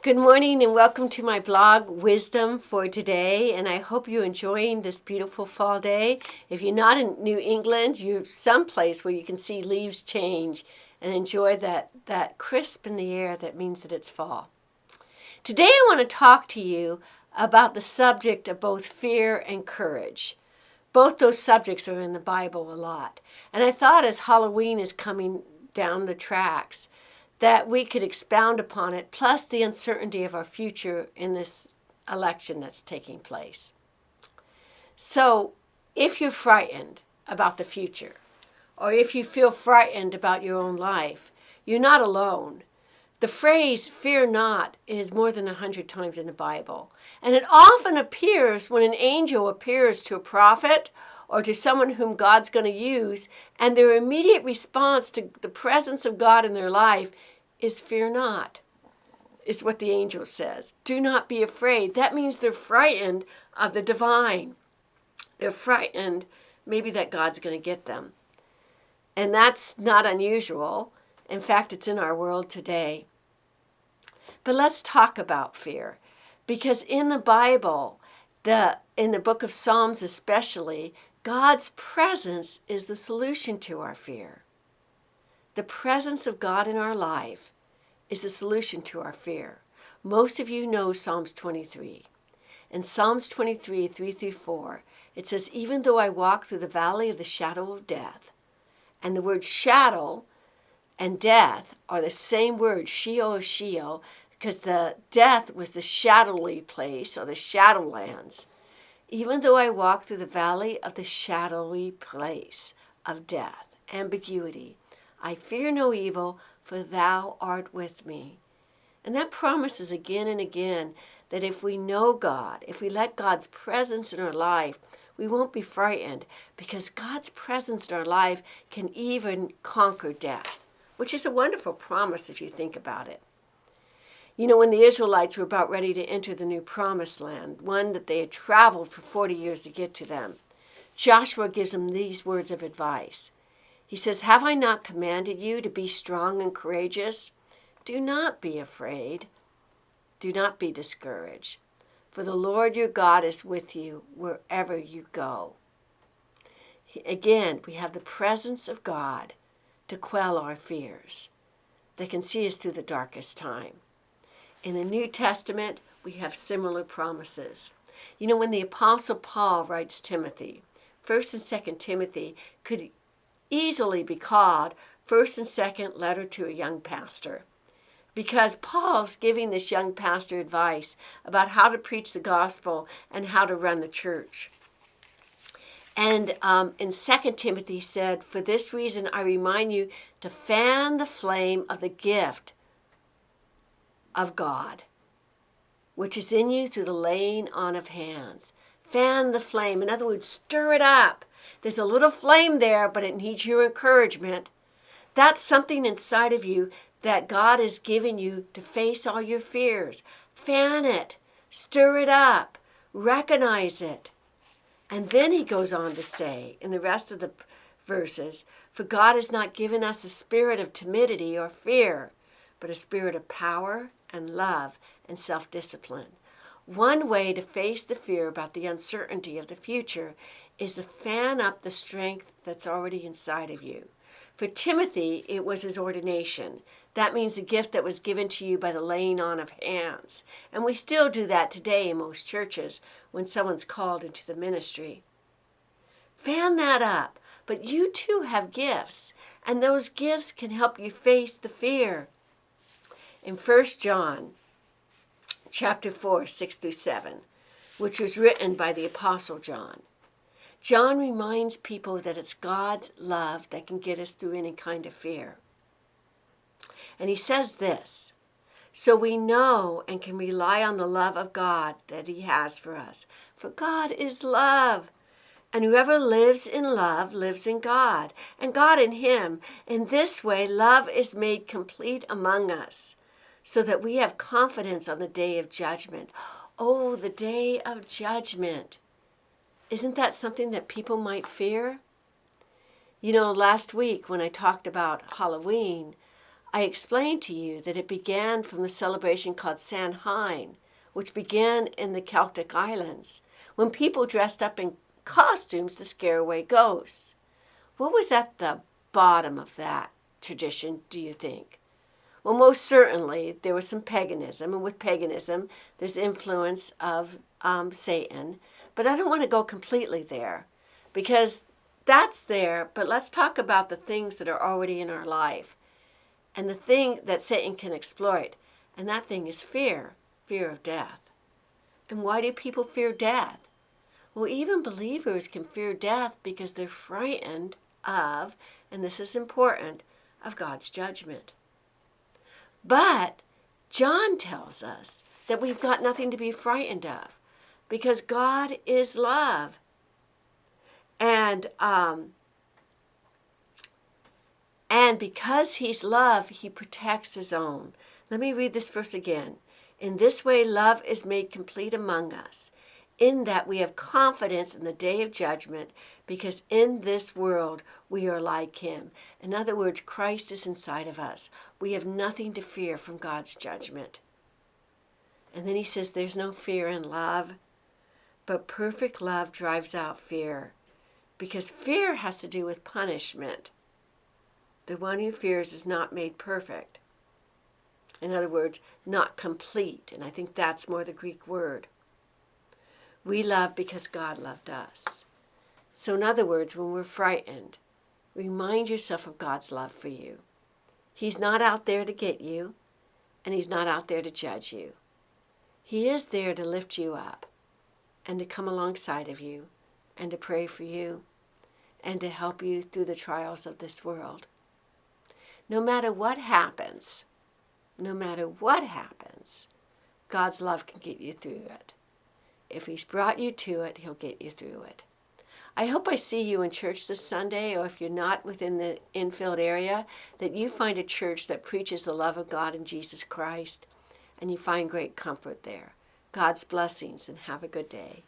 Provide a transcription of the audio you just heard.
Good morning and welcome to my blog, Wisdom for Today. And I hope you're enjoying this beautiful fall day. If you're not in New England, you're someplace where you can see leaves change and enjoy that crisp in the air that means that it's fall. Today I want to talk to you about the subject of both fear and courage. Both those subjects are in the Bible a lot. And I thought as Halloween is coming down the tracks, that we could expound upon it, plus the uncertainty of our future in this election that's taking place. So, if you're frightened about the future, or if you feel frightened about your own life, you're not alone. The phrase, fear not, is more than 100 times in the Bible. And it often appears when an angel appears to a prophet or to someone whom God's going to use, and their immediate response to the presence of God in their life is fear not, is what the angel says. Do not be afraid. That means they're frightened of the divine. They're frightened maybe that God's going to get them. And that's not unusual. In fact, it's in our world today. But let's talk about fear. Because in the Bible, in the book of Psalms especially, God's presence is the solution to our fear. The presence of God in our life is the solution to our fear. Most of you know Psalms 23. In Psalms 23, 3-4, it says, even though I walk through the valley of the shadow of death, and the word shadow and death are the same word, Sheol, Sheol, because the death was the shadowy place or the shadowlands. Even though I walk through the valley of the shadowy place of death, ambiguity, I fear no evil, for thou art with me. And that promises again and again that if we know God, if we let God's presence in our life, we won't be frightened because God's presence in our life can even conquer death, which is a wonderful promise if you think about it. You know, when the Israelites were about ready to enter the new promised land, one that they had traveled for 40 years to get to them, Joshua gives them these words of advice. He says, have I not commanded you to be strong and courageous? Do not be afraid. Do not be discouraged. For the Lord your God is with you wherever you go. Again, we have the presence of God to quell our fears. They can see us through the darkest time. In the New Testament, we have similar promises. You know, when the Apostle Paul writes Timothy, 1st and 2nd Timothy could easily be called 1st and 2nd letter to a young pastor, because Paul's giving this young pastor advice about how to preach the gospel and how to run the church. And in 2 Timothy said, for this reason I remind you to fan the flame of the gift of God, which is in you through the laying on of hands. Fan the flame. In other words, stir it up. There's a little flame there, but it needs your encouragement. That's something inside of you that God is giving you to face all your fears. Fan it. Stir it up. Recognize it. And then he goes on to say in the rest of the verses, for God has not given us a spirit of timidity or fear, but a spirit of power and love and self-discipline. One way to face the fear about the uncertainty of the future is to fan up the strength that's already inside of you. For Timothy, it was his ordination. That means the gift that was given to you by the laying on of hands. And we still do that today in most churches when someone's called into the ministry. Fan that up. But you too have gifts, and those gifts can help you face the fear. In 1 John chapter 4, 6-7, which was written by the Apostle John, John reminds people that it's God's love that can get us through any kind of fear. And he says this, so we know and can rely on the love of God that he has for us. For God is love. And whoever lives in love lives in God, and God in him. In this way, love is made complete among us, so that we have confidence on the day of judgment. Oh, the day of judgment. Isn't that something that people might fear? You know, last week when I talked about Halloween, I explained to you that it began from the celebration called Samhain, which began in the Celtic Islands, when people dressed up in costumes to scare away ghosts. What was at the bottom of that tradition, do you think? Well, most certainly there was some paganism, and with paganism, there's influence of Satan. But I don't want to go completely there, because that's there. But let's talk about the things that are already in our life, and the thing that Satan can exploit, and that thing is fear, fear of death. And why do people fear death? Well, even believers can fear death because they're frightened of, and this is important, of God's judgment. But John tells us that we've got nothing to be frightened of because God is love. And because he's love, he protects his own. Let me read this verse again. In this way, love is made complete among us, in that we have confidence in the day of judgment, because in this world we are like him. In other words, Christ is inside of us. We have nothing to fear from God's judgment. And then he says there's no fear in love, but perfect love drives out fear, because fear has to do with punishment. The one who fears is not made perfect. In other words, not complete. And I think that's more the Greek word. We love because God loved us. So in other words, when we're frightened, remind yourself of God's love for you. He's not out there to get you, and he's not out there to judge you. He is there to lift you up and to come alongside of you and to pray for you and to help you through the trials of this world. No matter what happens, God's love can get you through it. If he's brought you to it, he'll get you through it. I hope I see you in church this Sunday, or if you're not within the infield area, that you find a church that preaches the love of God in Jesus Christ, and you find great comfort there. God's blessings, and have a good day.